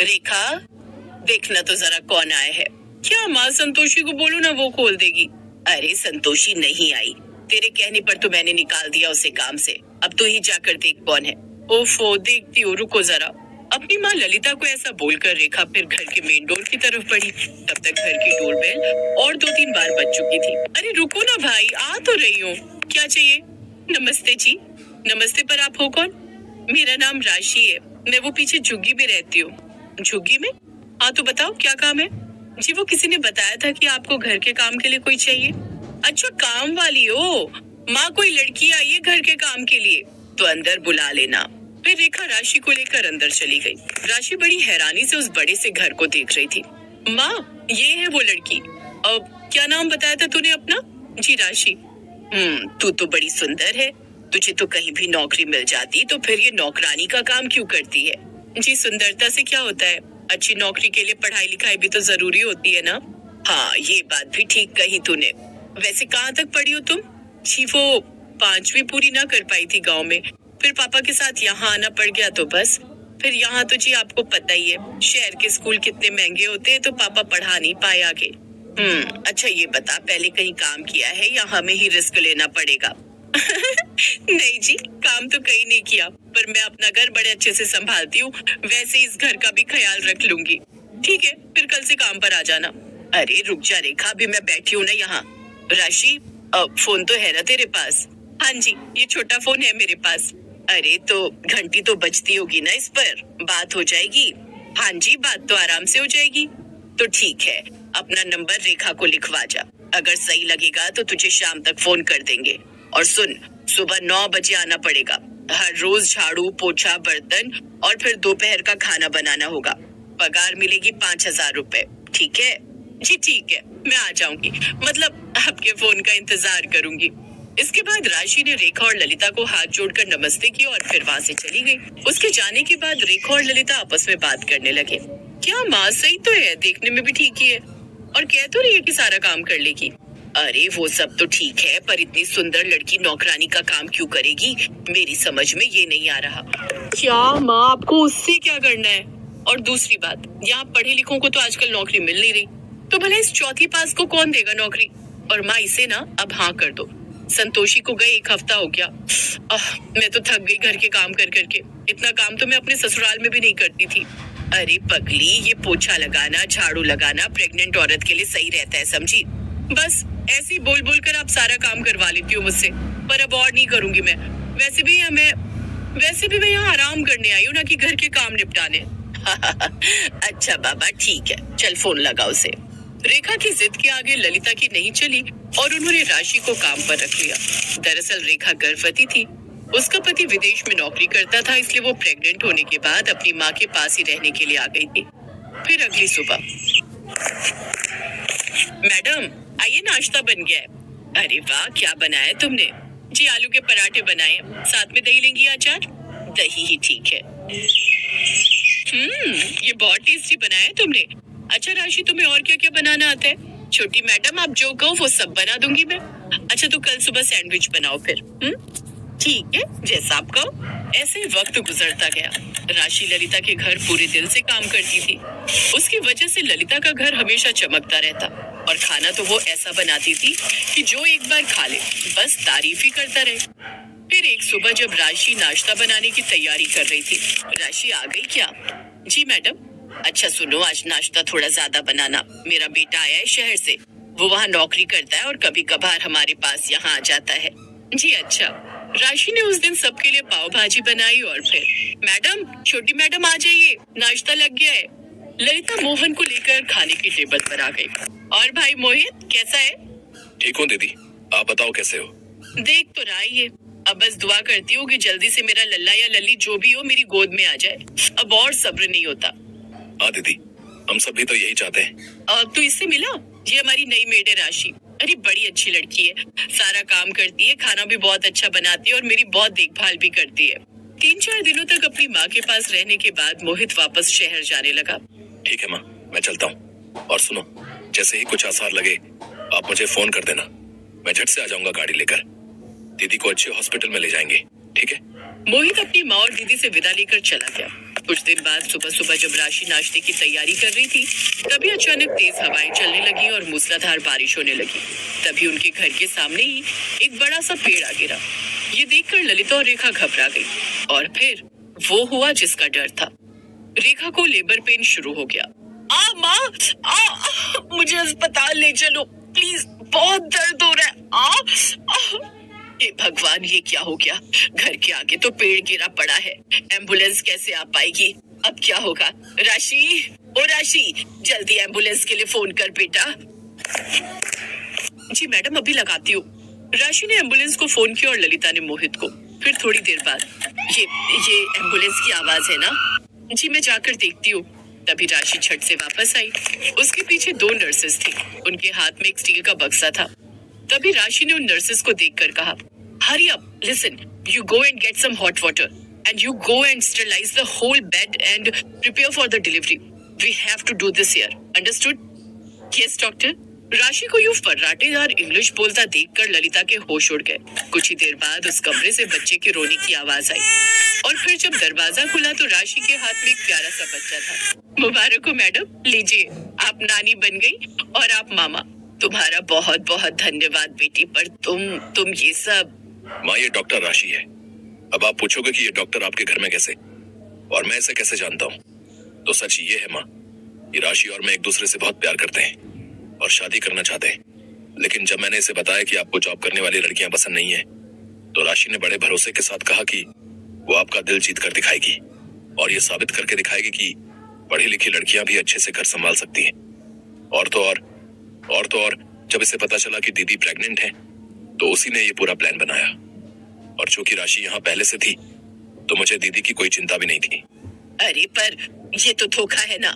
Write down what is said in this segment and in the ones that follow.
रेखा, देखना तो जरा कौन आया है। क्या माँ संतोषी को बोलो ना, वो खोल देगी। अरे संतोषी नहीं आई, तेरे कहने पर तो मैंने निकाल दिया उसे काम से। अब तू ही जाकर देख कौन है। ओफो, देखती हूँ, रुको जरा। अपनी माँ ललिता को ऐसा बोलकर रेखा फिर घर के मेन डोर की तरफ बढ़ी। तब तक घर की डोरबेल और 2-3 बार बज चुकी थी। अरे रुको ना भाई, आ तो रही हूँ। क्या चाहिए? नमस्ते जी। नमस्ते, पर आप हो कौन? मेरा नाम राशि है, मैं वो पीछे झुग्गी में रहती हूँ। झुग्गी में? हाँ तो बताओ क्या काम है? जी वो किसी ने बताया था कि आपको घर के काम के लिए कोई चाहिए। अच्छा, काम वाली हो? माँ, कोई लड़की आई है घर के काम के लिए, तो अंदर बुला लेना। फिर रेखा राशि को लेकर अंदर चली गई। राशि बड़ी हैरानी से उस बड़े से घर को देख रही थी। माँ, ये है वो लड़की। अब क्या नाम बताया था तूने अपना? जी राशि। तू तो बड़ी सुंदर है। तुझे तो कहीं भी नौकरी मिल जाती तो फिर ये नौकरानी का काम क्यों करती है? जी सुंदरता से क्या होता है, अच्छी नौकरी के लिए पढ़ाई लिखाई भी तो जरूरी होती है ना। हाँ, ये बात भी ठीक कही तूने। वैसे कहाँ तक पढ़ी हो तुम? जी वो 5वीं पूरी ना कर पाई थी गांव में, फिर पापा के साथ यहाँ आना पड़ गया तो बस। फिर यहाँ तो जी आपको पता ही है, शहर के स्कूल कितने महंगे होते हैं, तो पापा पढ़ा नहीं पाए आगे। अच्छा ये बता, पहले कहीं काम किया है या हमें ही रिस्क लेना पड़ेगा? नहीं जी, काम तो कहीं नहीं किया, पर मैं अपना घर बड़े अच्छे से संभालती हूँ, वैसे इस घर का भी ख्याल रख लूंगी। ठीक है, फिर कल से काम पर आ जाना। अरे रुक जा रेखा, अभी मैं बैठी हूँ ना यहाँ। राशि, फोन तो है ना तेरे पास? हाँ जी, ये छोटा फोन है मेरे पास। अरे तो घंटी तो बजती होगी ना इस पर, बात हो जाएगी। हाँ जी, बात तो आराम से हो जाएगी। तो ठीक है, अपना नंबर रेखा को लिखवा जा, अगर सही लगेगा तो तुझे शाम तक फोन कर देंगे। और सुन, सुबह 9 बजे आना पड़ेगा। हर रोज झाड़ू पोछा बर्तन और फिर दोपहर का खाना बनाना होगा। पगार मिलेगी 5,000 रुपए। ठीक है? जी ठीक है, मैं आ जाऊंगी, मतलब आपके फोन का इंतजार करूंगी। इसके बाद राशि ने रेखा और ललिता को हाथ जोड़कर नमस्ते किया और फिर वहाँ से चली गई। उसके जाने के बाद रेखा और ललिता आपस में बात करने लगे। क्या माँ सही तो है, देखने में भी ठीक ही है, और कह तो रही है कि सारा काम कर लेगी। अरे वो सब तो ठीक है, पर इतनी सुंदर लड़की नौकरानी का काम क्यों करेगी, मेरी समझ में ये नहीं आ रहा। क्या माँ, आपको उससे क्या करना है? और दूसरी बात, यहाँ पढ़े लिखों को तो आजकल नौकरी मिल नहीं रही, तो भला इस चौथी पास को कौन देगा नौकरी? और माँ इसे ना अब हाँ कर दो। संतोषी को गए 1 हफ्ता हो गया। मैं तो थक गई घर के काम कर करके, इतना काम तो मैं अपने ससुराल में भी नहीं करती थी। अरे पगली, ये पोछा लगाना झाड़ू लगाना प्रेग्नेंट औरत के लिए सही रहता है, समझी? बस ऐसे ही बोल बोल कर आप सारा काम करवा लेती हो मुझसे, पर अब और नहीं करूंगी मैं। वैसे भी मैं यहाँ आराम करने आई हूँ, ना कि घर के काम निपटाने। अच्छा बाबा ठीक है, चल फोन लगा उसे। रेखा की जिद के आगे ललिता की नहीं चली और उन्होंने राशि को काम पर रख लिया। दरअसल रेखा गर्भवती थी, उसका पति विदेश में नौकरी करता था, इसलिए वो प्रेग्नेंट होने के बाद अपनी माँ के पास ही रहने के लिए आ गई थी। फिर अगली सुबह, मैडम आइए, नाश्ता बन गया है। अरे वाह, क्या बनाया तुमने? जी आलू के पराठे बनाए, साथ में दही लेंगी अचार? दही ही ठीक है। ये बहुत टेस्टी बनाया है तुमने। अच्छा राशि, तुम्हें और क्या क्या बनाना आता है? छोटी मैडम, आप जो कहो वो सब बना दूंगी मैं। अच्छा तो कल सुबह सैंडविच बनाओ फिर। ठीक है, जैसा आप कहो। ऐसे वक्त गुजरता गया। राशि ललिता के घर पूरे दिल से काम करती थी, उसकी वजह से ललिता का घर हमेशा चमकता रहता, और खाना तो वो ऐसा बनाती थी कि जो एक बार खा ले बस तारीफ ही करता रहे। फिर एक सुबह जब राशि नाश्ता बनाने की तैयारी कर रही थी, राशि आ गई क्या? जी मैडम। अच्छा सुनो, आज नाश्ता थोड़ा ज्यादा बनाना, मेरा बेटा आया है शहर से, वो वहाँ नौकरी करता है और कभी कभार हमारे पास यहाँ आ जाता है। जी अच्छा। राशि ने उस दिन सबके लिए पाव भाजी बनाई और फिर, मैडम, छोटी मैडम आ जाइए, नाश्ता लग गया है। ललिता मोहन को लेकर खाने की टेबल पर आ गई। और भाई मोहित कैसा है? ठीक हूँ दीदी, आप बताओ कैसे हो? देख तो रहा ही है, अब बस दुआ करती हूँ कि जल्दी से मेरा लल्ला या लल्ली जो भी हो मेरी गोद में आ जाए, अब और सब्र नहीं होता। हाँ दीदी, हम सब भी तो यही चाहते हैं। तू इससे मिला? ये हमारी नई मेड है राशि। अरे बड़ी अच्छी लड़की है, सारा काम करती है, खाना भी बहुत अच्छा बनाती है और मेरी बहुत देखभाल भी करती है। 3-4 दिनों तक अपनी माँ के पास रहने के बाद मोहित वापस शहर जाने लगा। ठीक है माँ, मैं चलता हूँ। और सुनो, जैसे ही कुछ आसार लगे आप मुझे फोन कर देना, मैं झट से आ जाऊंगा गाड़ी लेकर। दीदी को अच्छे हॉस्पिटल में ले जाएंगे, ठीक है? मोहित अपनी माँ और दीदी से विदा लेकर चला गया। कुछ दिन बाद सुबह सुबह जब राशि नाश्ते की तैयारी कर रही थी, तभी अचानक तेज हवाएं चलने लगी और मूसलाधार बारिश होने लगी। तभी उनके घर के सामने ही एक बड़ा सा पेड़ आ गिरा। ये देखकर ललिता और रेखा घबरा गई और फिर वो हुआ जिसका डर था। रेखा को लेबर पेन शुरू हो गया। माँ, मुझे अस्पताल ले चलो प्लीज, बहुत दर्द हो रहा है। हे भगवान, ये क्या हो गया? घर के आगे तो पेड़ गिरा पड़ा है, एम्बुलेंस कैसे आ पाएगी? अब क्या होगा? राशि, ओ राशि, जल्दी एम्बुलेंस के लिए फोन कर बेटा। जी मैडम, अभी लगाती हूँ। राशि ने एम्बुलेंस को फोन किया और ललिता ने मोहित को। फिर थोड़ी देर बाद ये एम्बुलेंस की आवाज है ना? जी मैं जाकर देखती हूँ। तभी राशि झट से वापस आई। उसके पीछे 2 नर्सेस थी। उनके हाथ में एक स्टील का बक्सा था। तभी राशि ने उन नर्सेस को देखकर कहा, hurry up, listen, you go and get some hot water and you go and sterilise the whole bed and prepare for the delivery. We have to do this here, understood? Yes doctor. Rashi को यूं फर्राटेदार English बोलता देखकर ललिता के होश उड़ गए। कुछ ही देर बाद उस कमरे से बच्चे के रोने की आवाज आई और फिर जब दरवाजा खुला तो राशि के हाथ में एक प्यारा सा बच्चा था। मुबारक हो मैडम, लीजिए, आप नानी बन गई और आप मामा। तुम्हारा बहुत बहुत धन्यवाद बेटी, पर तुम ये सब। माँ, ये डॉक्टर राशि है। अब आप पूछोगे कि ये डॉक्टर आपके घर में कैसे, और मैं इसे कैसे जानता हूँ, तो सच ये है माँ, ये राशि और मैं एक दूसरे से बहुत प्यार करते हैं और शादी करना चाहते हैं। लेकिन जब मैंने इसे बताया कि आपको जॉब करने वाली लड़कियां पसंद नहीं है, तो राशि ने बड़े भरोसे के साथ कहा कि वो आपका दिल जीत कर दिखाएगी और ये साबित करके दिखाएगी कि पढ़ी लिखी लड़कियां भी अच्छे से घर संभाल सकती हैं। और तो और जब इसे पता चला कि दीदी प्रेग्नेंट है, तो उसी ने ये पूरा प्लान बनाया। और चूंकि राशि यहाँ पहले से थी, तो मुझे दीदी की कोई चिंता भी नहीं थी। अरे पर ये तो धोखा है ना।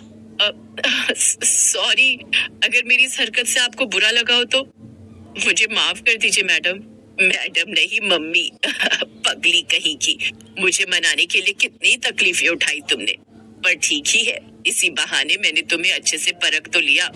सॉरी, अगर मेरी इस हरकत से आपको बुरा लगा हो तो मुझे माफ कर दीजिए मैडम। मैडम नहीं, मम्मी। पगली कहीं की। मुझे मनाने के लिए कितनी तकलीफें उठाई तुमने, पर ठीक ही है, इसी बहाने मैंने तुम्हें अच्छे से परख तो लिया।